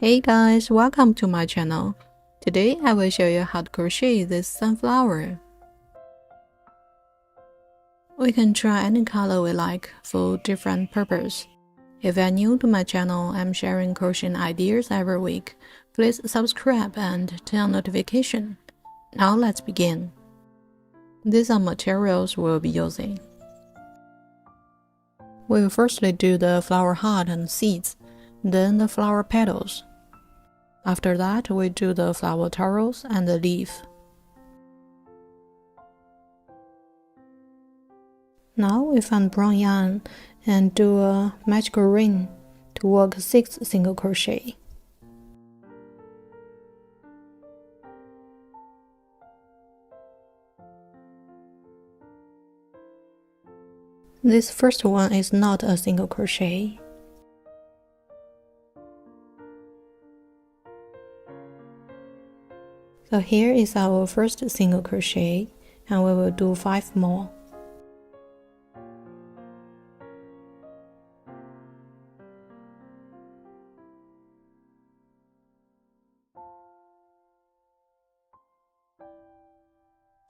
Hey guys, welcome to my channel. Today I will show you how to crochet this sunflower. We can try any color we like for different purpose. If you're new to my channel, I'm sharing crochet ideas every week. Please subscribe and turn on notification. Now let's begin. These are materials we'll be using. We will firstly do the flower heart and seeds, then the flower petals. After that, we do the flower towels and the leaf. Now we find brown yarn and do a magical ring to work 6 single crochet. This first one is not a single crochet. So here is our first single crochet, and we will do 5 more.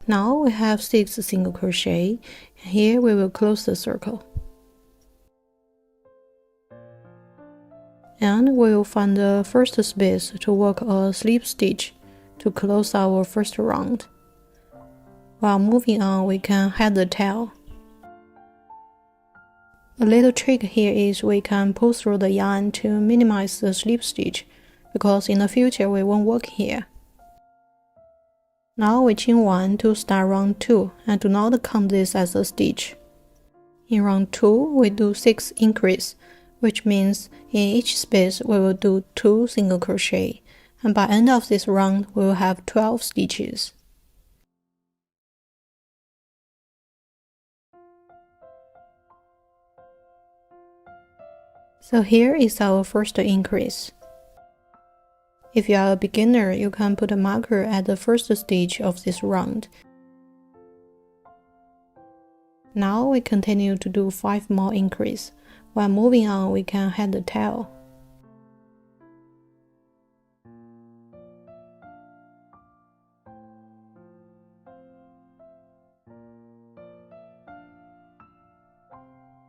Now we have 6 single crochet, and here we will close the circle. And we will find the first space to work a slip stitch to close our first round. While moving on, we can head the tail. A little trick here is we can pull through the yarn to minimize the slip stitch, because in the future we won't work here. Now we chain 1 to start round 2 and do not count this as a stitch. In round 2, we do 6 increase, which means in each space we will do 2 single crochet, and by end of this round we will have 12 stitches. So here is our first increase. If you are a beginner, you can put a marker at the first stitch of this round. Now we continue to do 5 more increase. While moving on, we can head the tail.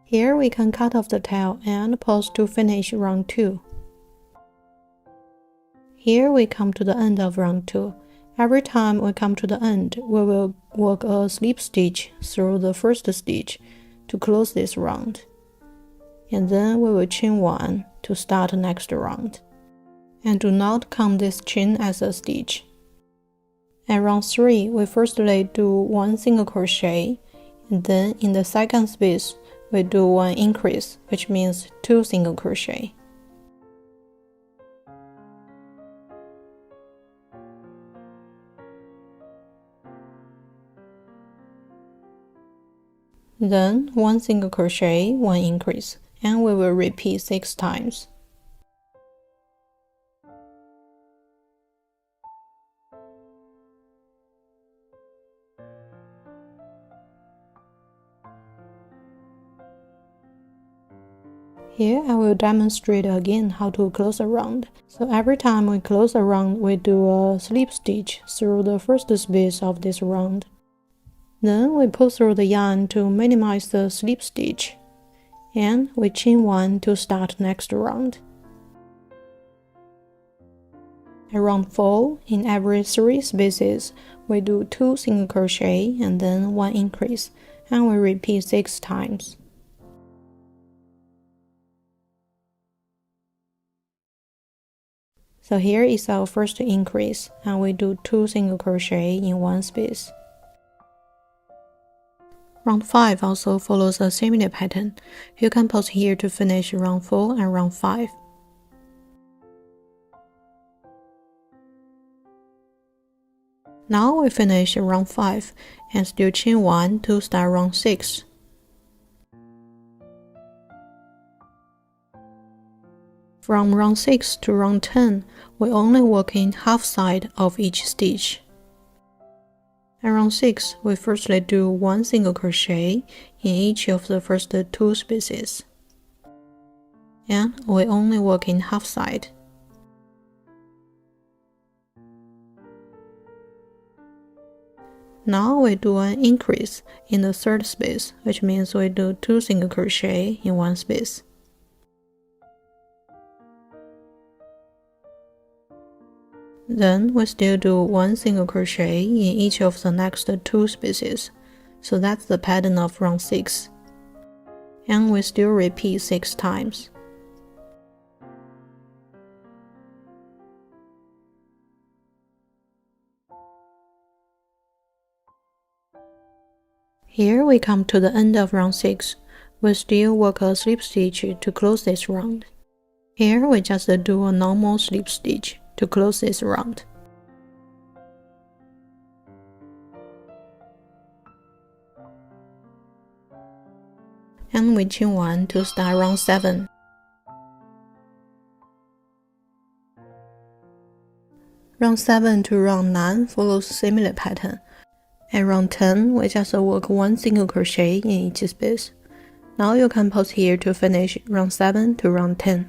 Here we can cut off the tail and pause to finish round 2. Here we come to the end of round 2. Every time we come to the end, we will work a slip stitch through the first stitch to close this round. And then we will chain 1 to start the next round. And do not count this chain as a stitch. At round 3, we firstly do 1 single crochet, and then in the second space, we do 1 increase, which means 2 single crochet. Then 1 single crochet, 1 increase, and we will repeat 6 times. Here I will demonstrate again how to close a round. So every time we close a round, we do a slip stitch through the first space of this round. Then we pull through the yarn to minimize the slip stitch, and we chain 1 to start next round. At round 4, in every 3 spaces, we do 2 single crochet and then 1 increase, and we repeat 6 times. So here is our first increase, and we do 2 single crochet in 1 space. Round 5 also follows a similar pattern. You can pause here to finish round 4 and round 5. Now we finish round 5 and still chain 1 to start round 6. From round 6 to round 10, we only work in half side of each stitch. At round 6, we firstly do 1 single crochet in each of the first 2 spaces. And we only work in half side. Now we do an increase in the third space, which means we do 2 single crochet in one space. Then we still do 1 single crochet in each of the next 2 spaces, so that's the pattern of round 6. And we still repeat 6 times. Here we come to the end of round 6. We still work a slip stitch to close this round. Here we just do a normal slip stitch to close this round. And we chain 1 to start round 7. Round 7 to round 9 follows similar pattern. At round 10, we just work 1 single crochet in each space. Now you can pause here to finish round 7 to round 10.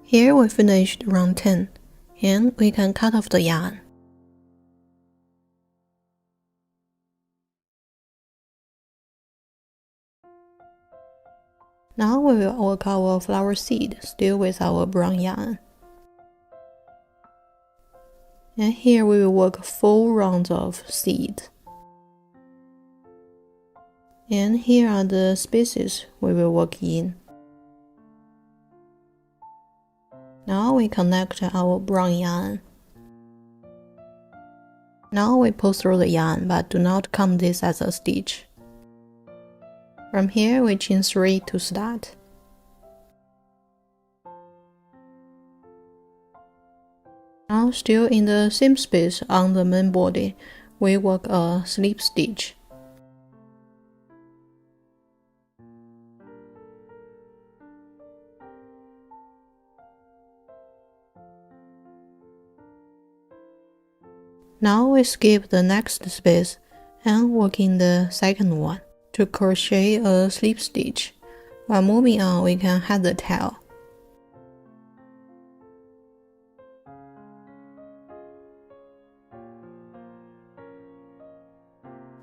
Here we finished round 10, and we can cut off the yarn. Now we will work our flower seed, still with our brown yarn. And here we will work 4 rounds of seed. And here are the spaces we will work in. Now we connect our brown yarn. Now we pull through the yarn, but do not count this as a stitch. From here we chain 3 to start. Now still in the same space on the main body, we work a slip stitch. Now we skip the next space and work in the second one to crochet a slip stitch. While moving on, we can hide the tail.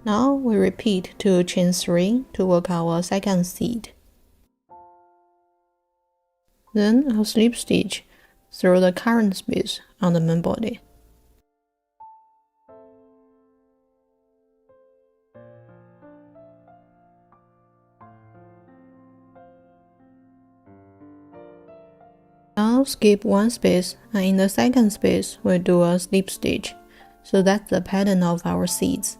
Now we repeat to chain 3 to work our second seed. Then a slip stitch through the current space on the main body. Now skip 1 space, and in the second space we do a slip stitch. So that's the pattern of our seeds.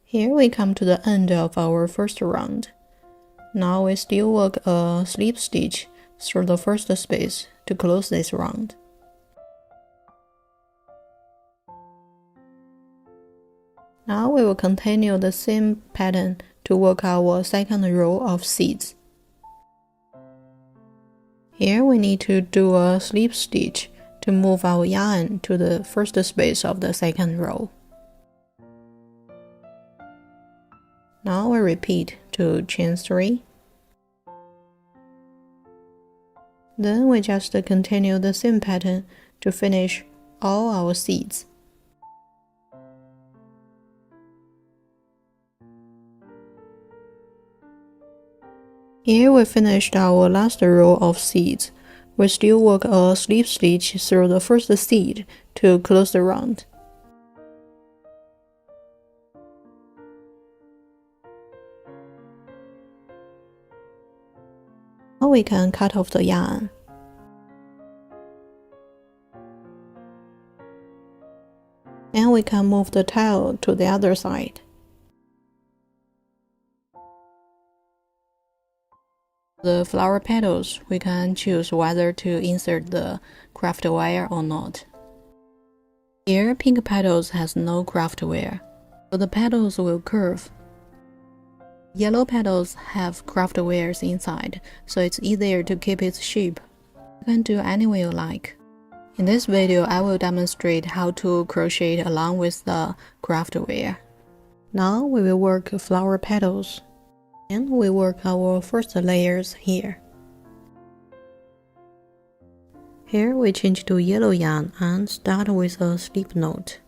Here we come to the end of our first round. Now we still work a slip stitch through the first space to close this round. Now we will continue the same pattern to work our second row of seeds. Here we need to do a slip stitch to move our yarn to the first space of the second row. Now we repeat to chain 3. Then we just continue the same pattern to finish all our seeds. Here we finished our last row of seeds. We still work a slip stitch through the first seed to close the round. Now we can cut off the yarn. And we can move the tail to the other side. The flower petals, we can choose whether to insert the craft wire or not. Here, pink petals has no craft wire, so the petals will curve. Yellow petals have craft wares inside, so it's easier to keep its shape. You can do any way you like. In this video, I will demonstrate how to crochet along with the craft wear. Now we will work flower petals, and we work our first layers here. Here we change to yellow yarn and start with a slip knot.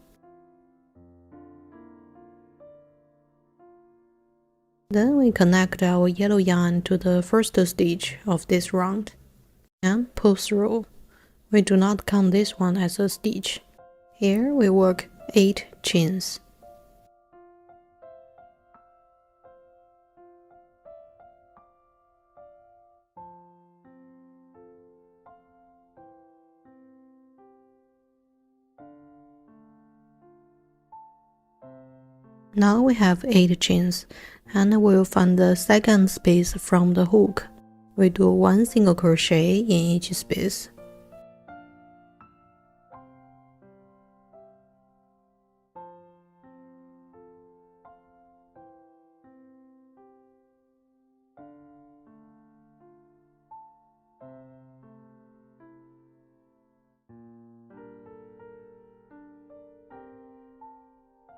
Then we connect our yellow yarn to the first stitch of this round and pull through. We do not count this one as a stitch. Here we work 8 chains. Now we have 8 chains, and we'll find the second space from the hook. We do 1 single crochet in each space.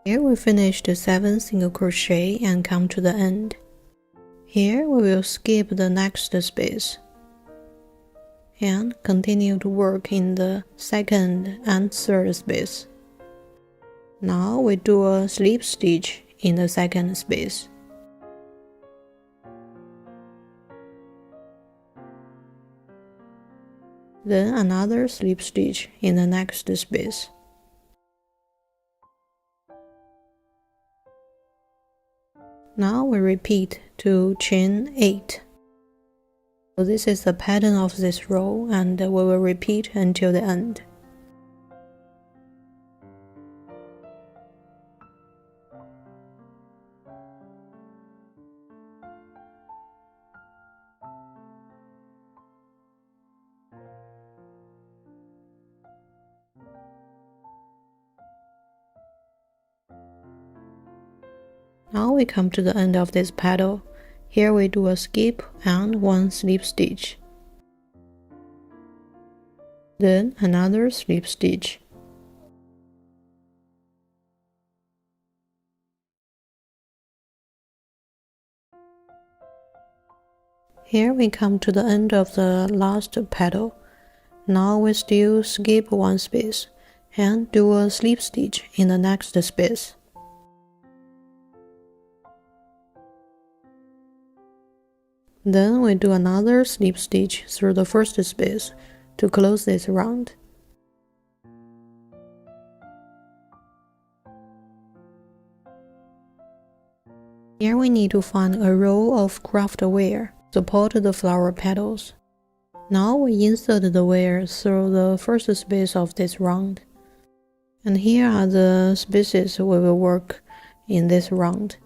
Here we finish the 7 single crochet and come to the end. Here we will skip the next space and continue to work in the second and third space. Now we do a slip stitch in the second space. Then another slip stitch in the next space. Now we repeat to chain 8. So this is the pattern of this row, and we will repeat until the end. Now we come to the end of this petal. Here we do a skip and 1 slip stitch. Then another slip stitch. Here we come to the end of the last petal. Now we still skip 1 space and do a slip stitch in the next space. Then we do another slip stitch through the first space to close this round. Here we need to find a row of craft wear to support the flower petals. Now we insert the wear through the first space of this round. And here are the spaces we will work in this round.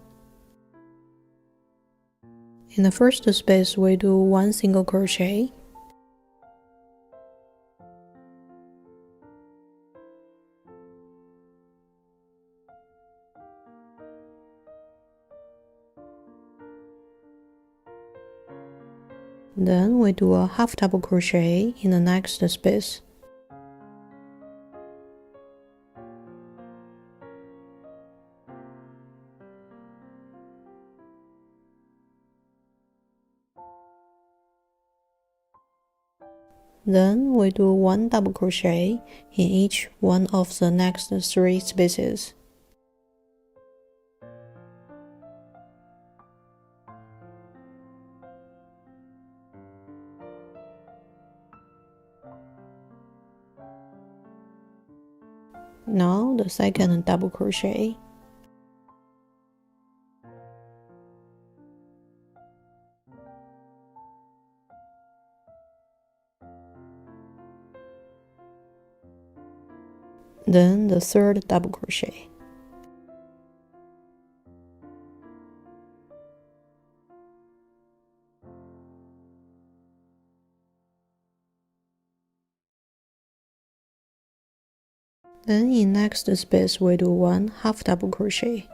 In the first space, we do 1 single crochet. Then we do a half double crochet in the next space. Then we do 1 double crochet in each one of the next 3 spaces. Now the second double crochet. Then the third double crochet. Then in next space we do 1 half double crochet.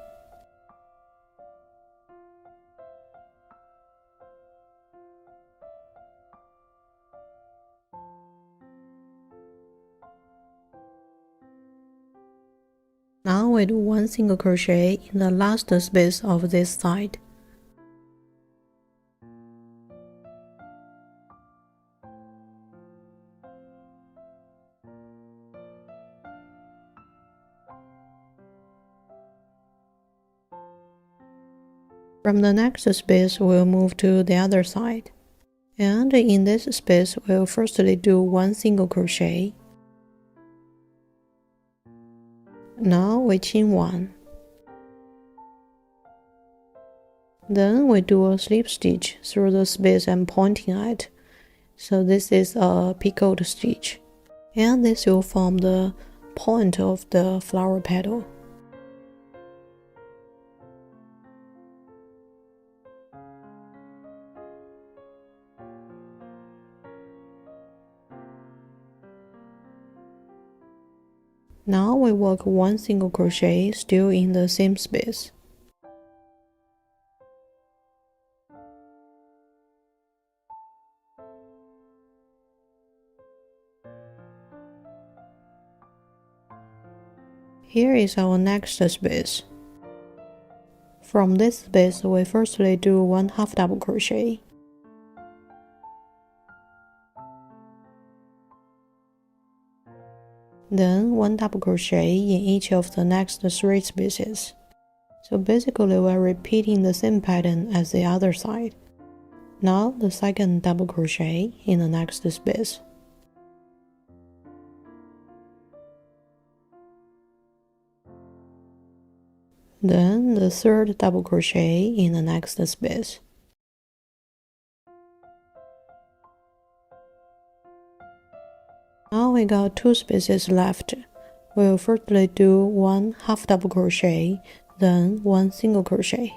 Now we do 1 single crochet in the last space of this side. From the next space, we'll move to the other side. And in this space, we'll firstly do 1 single crochet. Now we chain 1. Then we do a slip stitch through the space I'm pointing at. So this is a picot stitch. And this will form the point of the flower petal. Now we work 1 single crochet still in the same space. Here is our next space. From this space, we firstly do 1 half double crochet. Then 1 double crochet in each of the next 3 spaces. So basically we're repeating the same pattern as the other side. Now the second double crochet in the next space. Then the third double crochet in the next space. Now we got 2 spaces left. We'll firstly do 1 half double crochet, then 1 single crochet.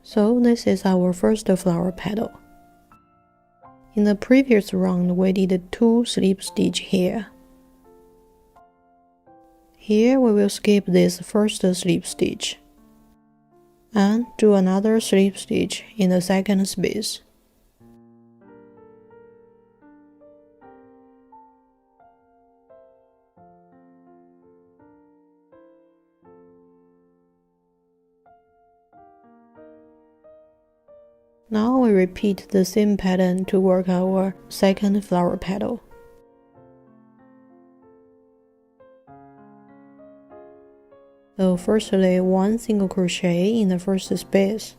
So this is our first flower petal. In the previous round, we did 2 slip stitch here. Here we will skip this first slip stitch and do another slip stitch in the second space. Now we repeat the same pattern to work our second flower petal. So firstly 1 single crochet in the first space.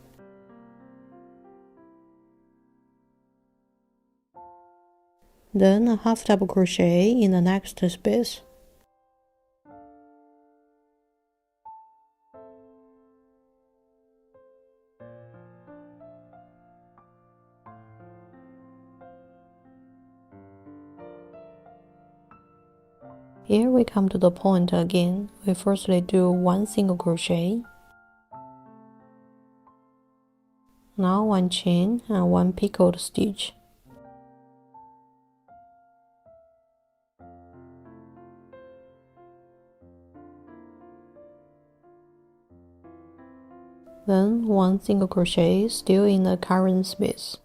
Then a half double crochet in the next space. Here we come to the point again. We firstly do 1 single crochet. Now 1 chain and 1 picot stitch. Then 1 single crochet still in the current space.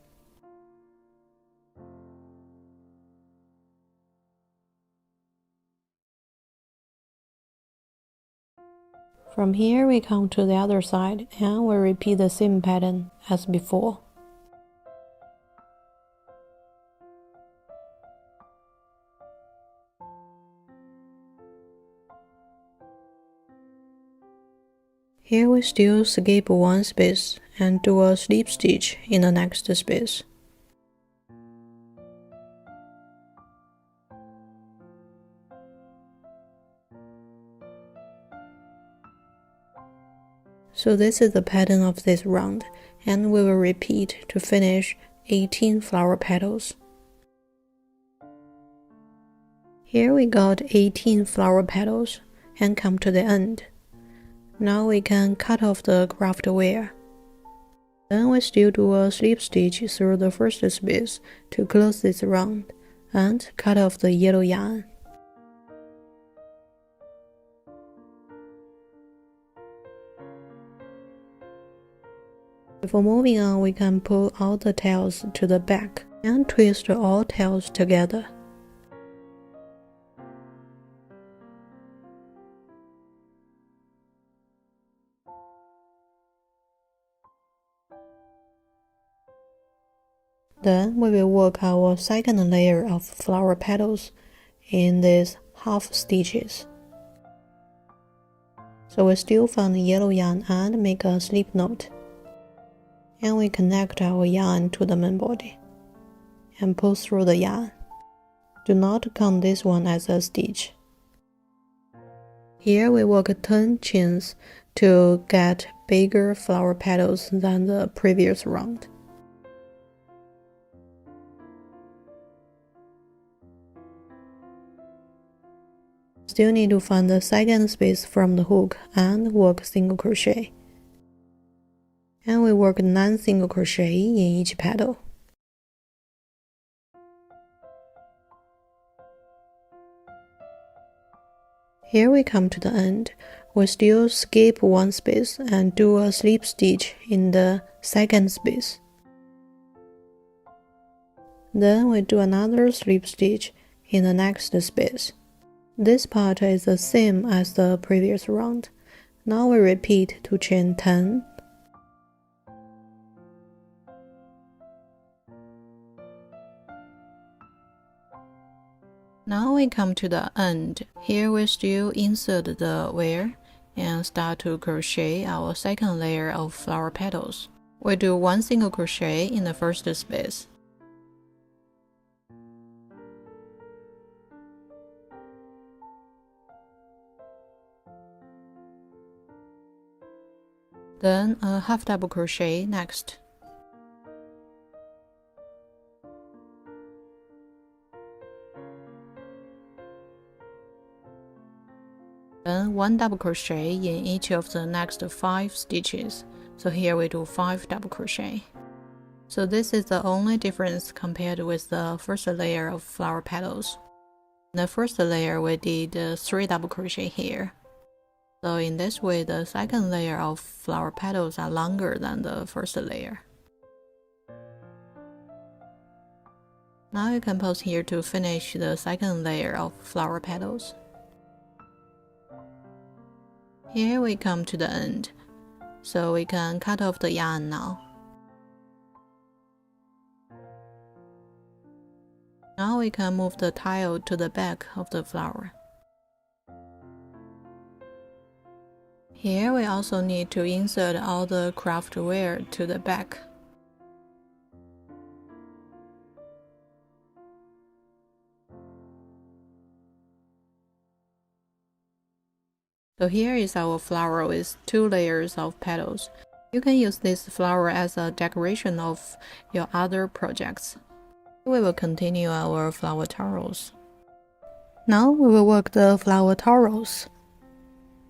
From here we come to the other side and we repeat the same pattern as before. Here we still skip 1 space and do a slip stitch in the next space. So this is the pattern of this round, and we will repeat to finish 18 flower petals. Here we got 18 flower petals and come to the end. Now we can cut off the craft wire. Then we still do a slip stitch through the first space to close this round and cut off the yellow yarn. Before moving on, we can pull all the tails to the back and twist all tails together. Then we will work our second layer of flower petals in these half stitches. So we still find yellow yarn and make a slip knot. And we connect our yarn to the main body and pull through the yarn. Do not count this one as a stitch. Here we work 10 chains to get bigger flower petals than the previous round. Still need to find the second space from the hook and work single crochet. And we work 9 single crochet in each petal. Here we come to the end. We still skip one space and do a slip stitch in the second space. Then we do another slip stitch in the next space. This part is the same as the previous round. Now we repeat to chain 10. Now we come to the end. Here we still insert the wire and start to crochet our second layer of flower petals. We do 1 single crochet in the first space. Then a half double crochet next. Then 1 double crochet in each of the next 5 stitches. So here we do 5 double crochet. So this is the only difference compared with the first layer of flower petals. In the first layer we did 3 double crochet here. So in this way, the second layer of flower petals are longer than the first layer. Now you can pause here to finish the second layer of flower petals. Here we come to the end, so we can cut off the yarn now. Now we can move the tile to the back of the flower. Here we also need to insert all the craft wire to the back. So here is our flower with 2 layers of petals. You can use this flower as a decoration of your other projects. We will continue our flower towels. Now we will work the flower towels.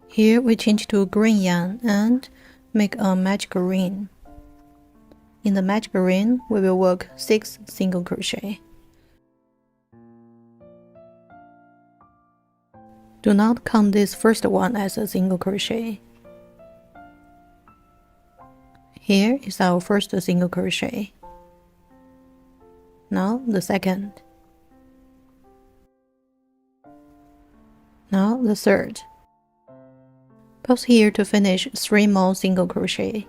Here we change to green yarn and make a magic ring. In the magic ring, we will work 6 single crochet. Do not count this first one as a single crochet. Here is our first single crochet. Now the second. Now the third. Pause here to finish 3 more single crochet.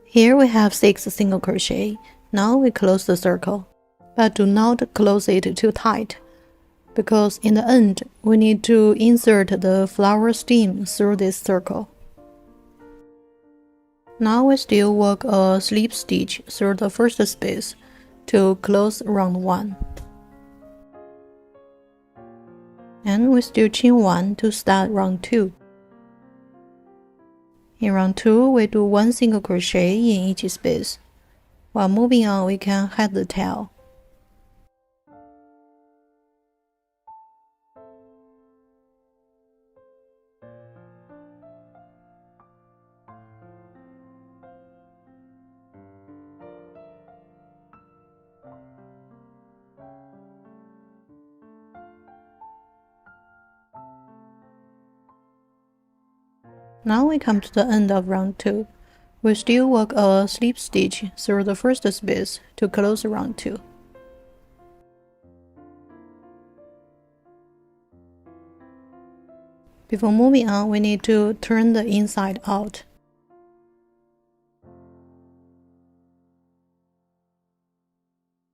Here we have 6 single crochet. Now we close the circle, but do not close it too tight, because in the end we need to insert the flower stem through this circle. Now we still work a slip stitch through the first space to close round 1. And we still chain 1 to start round 2. In round 2, we do 1 single crochet in each space. While moving on, we can hide the tail. Now we come to the end of round 2. We still work a slip stitch through the first space to close round 2. Before moving on, we need to turn the inside out.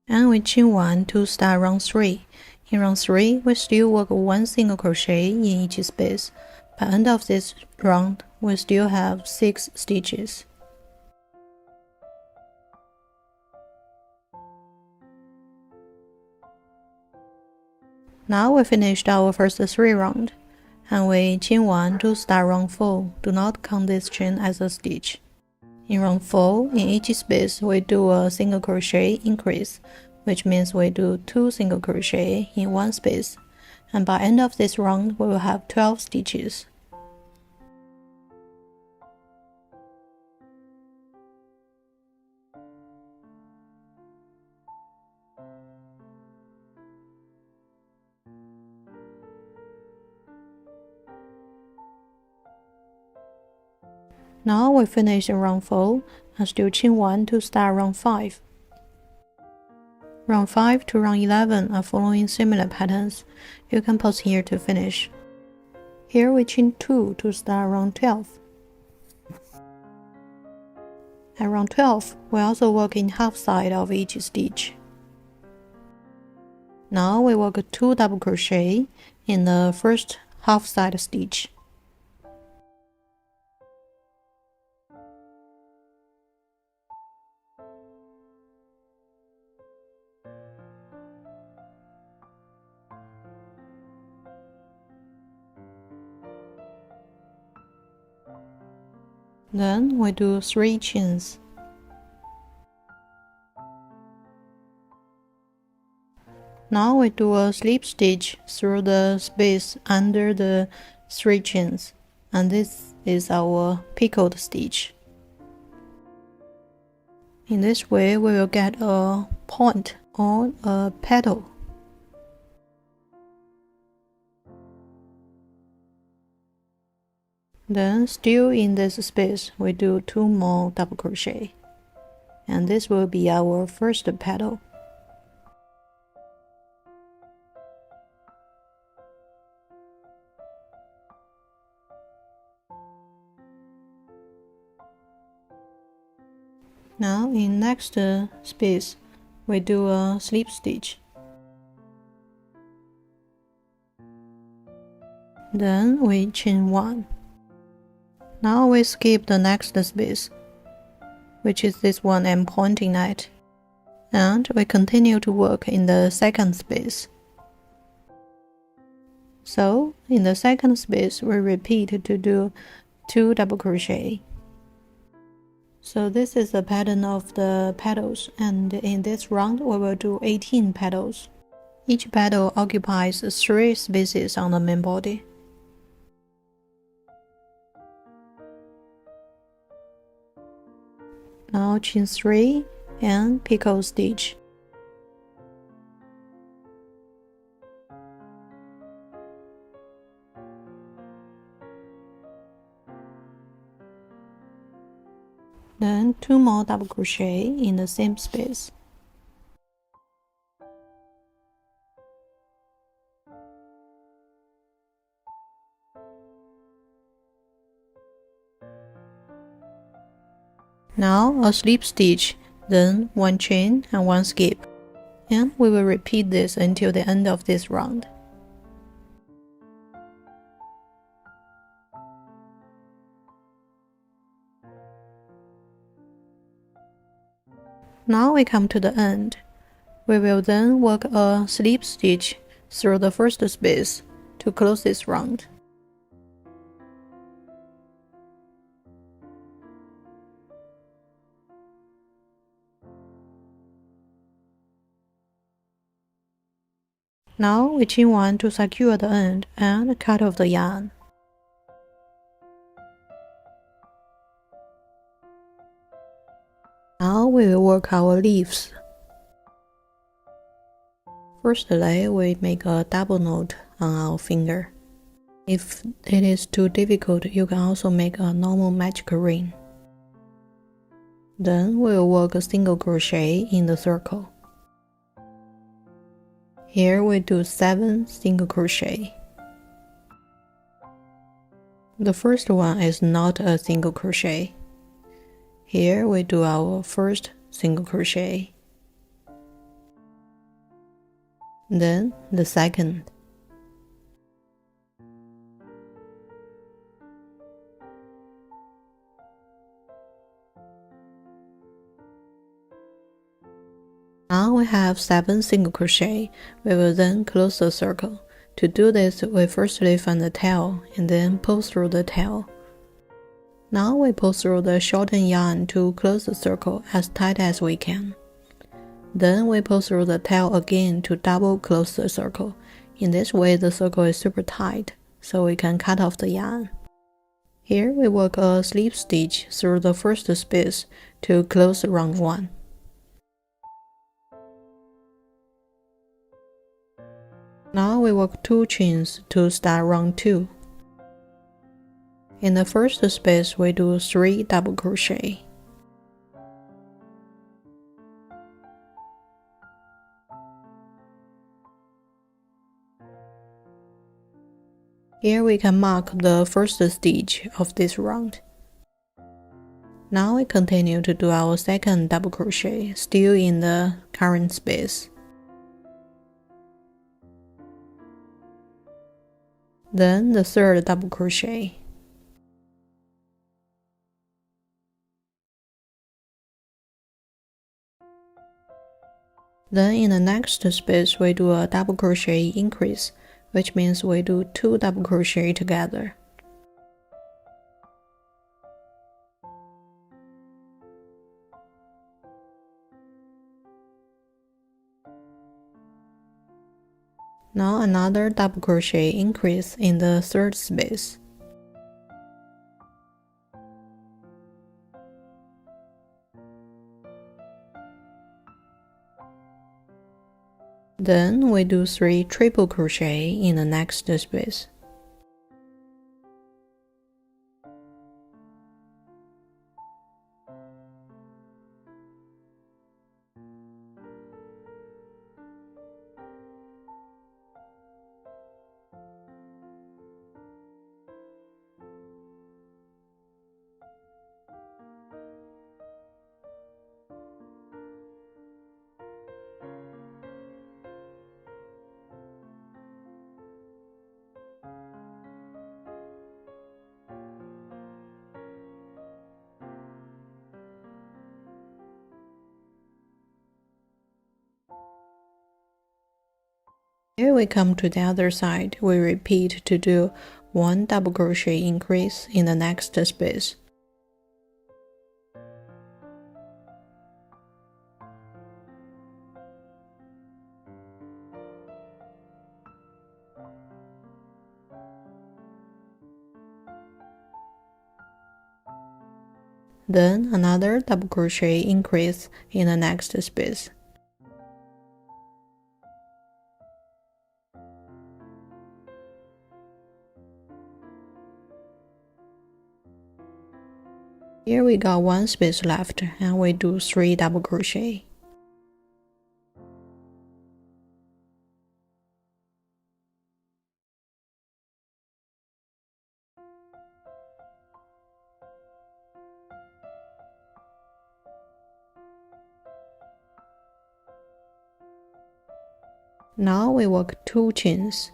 And we chain 1 to start round 3. In round 3, we still work 1 single crochet in each space. By end of this round, we still have 6 stitches. Now we finished our first 3 rounds, and we chain 1 to start round 4. Do not count this chain as a stitch. In round 4, in each space, we do a single crochet increase, which means we do 2 single crochet in one space, and by end of this round, we will have 12 stitches. Now we finish round 4 and still chain 1 to start round 5. Round 5 to round 11 are following similar patterns. You can pause here to finish. Here we chain 2 to start round 12. At round 12, we also work in half side of each stitch. Now we work 2 double crochet in the first half side stitch. Then we do 3 chains. Now we do a slip stitch through the space under the 3 chains, and this is our picot stitch. In this way, we will get a point or a petal. Then, still in this space, we do 2 more double crochet, and this will be our first petal. Now, in next space, we do a slip stitch. Then we chain 1. Now we skip the next space, which is this one I'm pointing at, and we continue to work in the second space. So, in the second space, we repeat to do 2 double crochet. So this is the pattern of the petals, and in this round we will do 18 petals. Each petal occupies 3 spaces on the main body. Now chain 3 and picot stitch. Then 2 more double crochet in the same space. Now a slip stitch, then 1 chain and 1 skip, and we will repeat this until the end of this round. Now we come to the end. We will then work a slip stitch through the first space to close this round. Now we chain 1 to secure the end and cut off the yarn. Now we will work our leaves. Firstly, we make a double knot on our finger. If it is too difficult, you can also make a normal magic ring. Then we'll work a single crochet in the circle. Here we do 7 single crochet. The first one is not a single crochet. Here we do our first single crochet. Then the second. Now we have 7 single crochet. We will then close the circle. To do this, we firstly find the tail and then pull through the tail. Now we pull through the shortened yarn to close the circle as tight as we can. Then we pull through the tail again to double close the circle. In this way, the circle is super tight, so we can cut off the yarn. Here we work a slip stitch through the first space to close round 1. Now we work 2 chains to start round 2. In the first space, we do 3 double crochet. Here we can mark the first stitch of this round. Now we continue to do our second double crochet, still in the current space. Then the third double crochet. Then in the next space we do a double crochet increase, which means we do 2 double crochet together. Now another double crochet increase in the third space. Then we do 3 triple crochet in the next space. Here we come to the other side. We repeat to do 1 double crochet increase in the next space. Then another double crochet increase in the next space. Here we got 1 space left and we do 3 double crochet. Now we work 2 chains.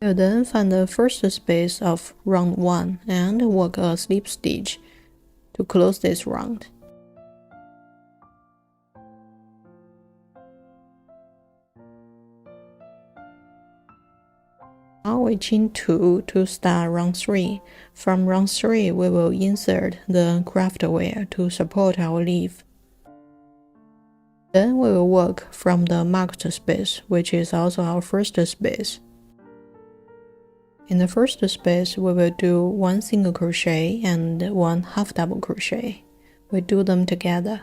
We'll then find the first space of round 1 and work a slip stitch to close this round. Now we chain 2 to start round 3. From round 3, we will insert the craft wire to support our leaf. Then we will work from the marked space, which is also our first space. In the first space, we will do 1 single crochet and 1 half double crochet. We do them together.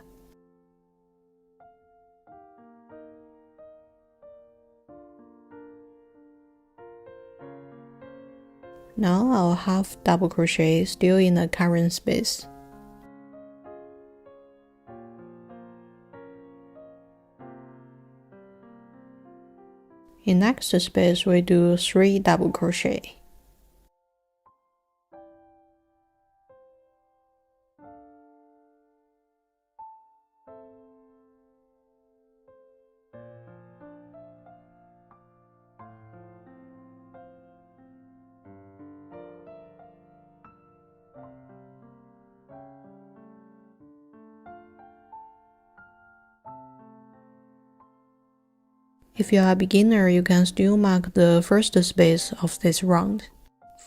Now I'll half double crochet still in the current space. In next space, we do 3 double crochet. If you are a beginner, you can still mark the first space of this round.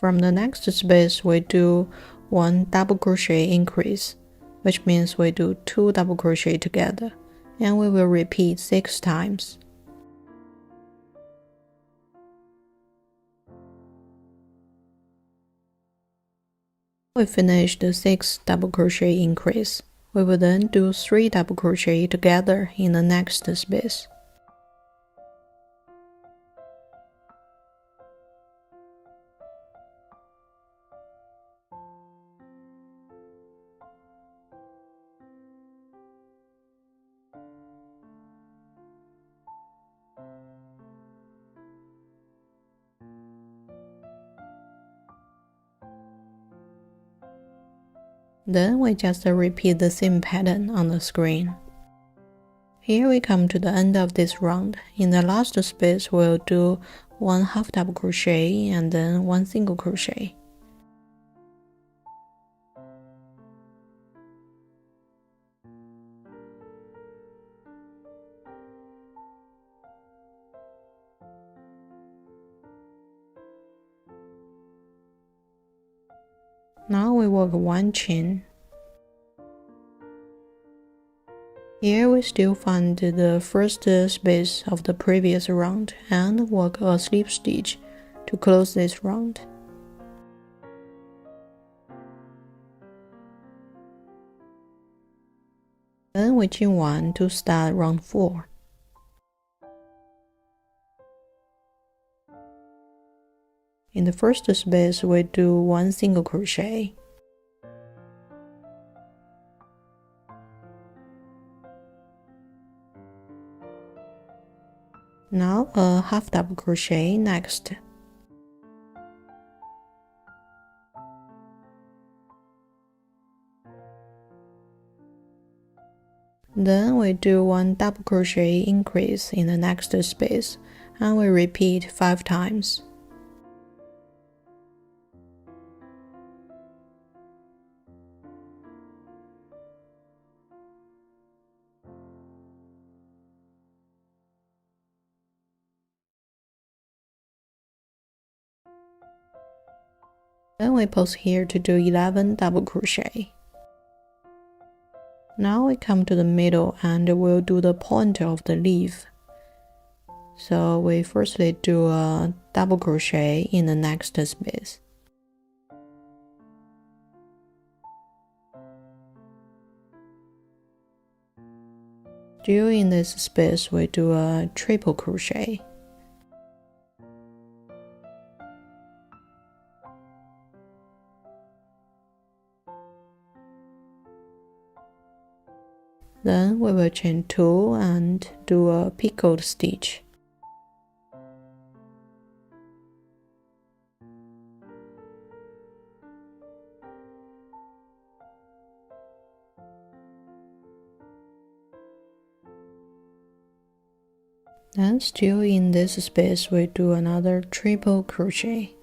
From the next space, we do 1 double crochet increase, which means we do 2 double crochet together, and we will repeat 6 times. We finish the 6th double crochet increase. We will then do 3 double crochet together in the next space. Then we just repeat the same pattern on the screen. Here we come to the end of this round. In the last space, we'll do 1 half double crochet and then 1 single crochet. Now we work 1 chain. Here we still find the first space of the previous round and work a slip stitch to close this round. Then we chain 1 to start round 4. In the first space, we do 1 single crochet. Now a half double crochet next. Then we do 1 double crochet increase in the next space, and we repeat 5 times. Then we pause here to do 11 double crochet. Now we come to the middle and we'll do the point of the leaf. So we firstly do a double crochet in the next space. Still in this space, we do a triple crochet. Then we will chain 2 and do a picot stitch. Then still in this space, we do another triple crochet.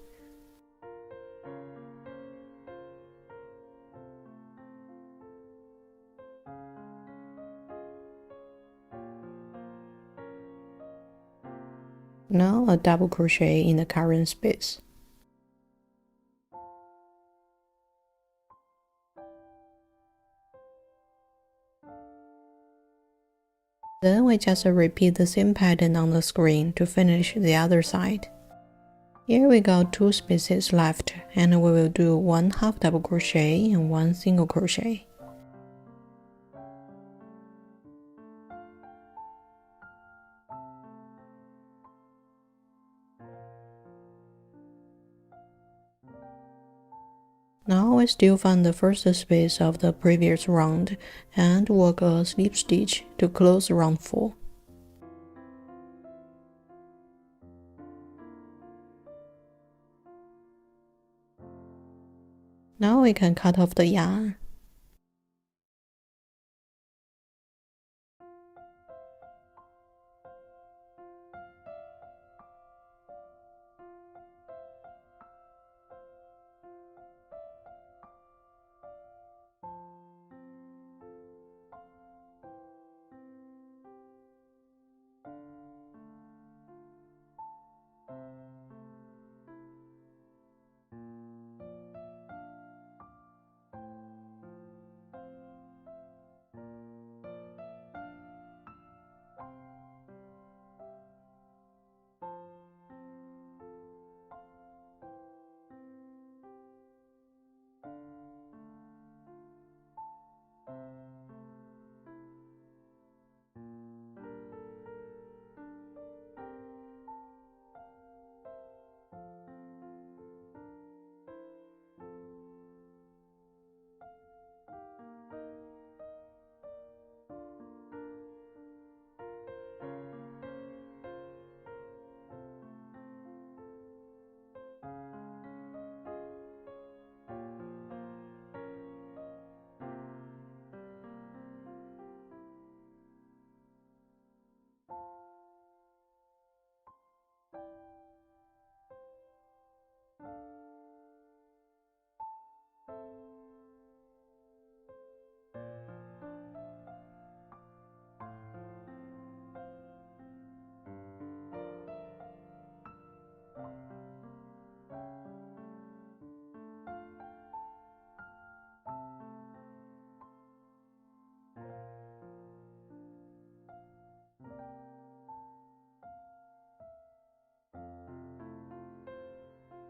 Now a double crochet in the current space. Then we just repeat the same pattern on the screen to finish the other side. Here we got 2 spaces left, and we will do 1 half double crochet and 1 single crochet. Now we still find the first space of the previous round and work a slip stitch to close round 4. Now we can cut off the yarn.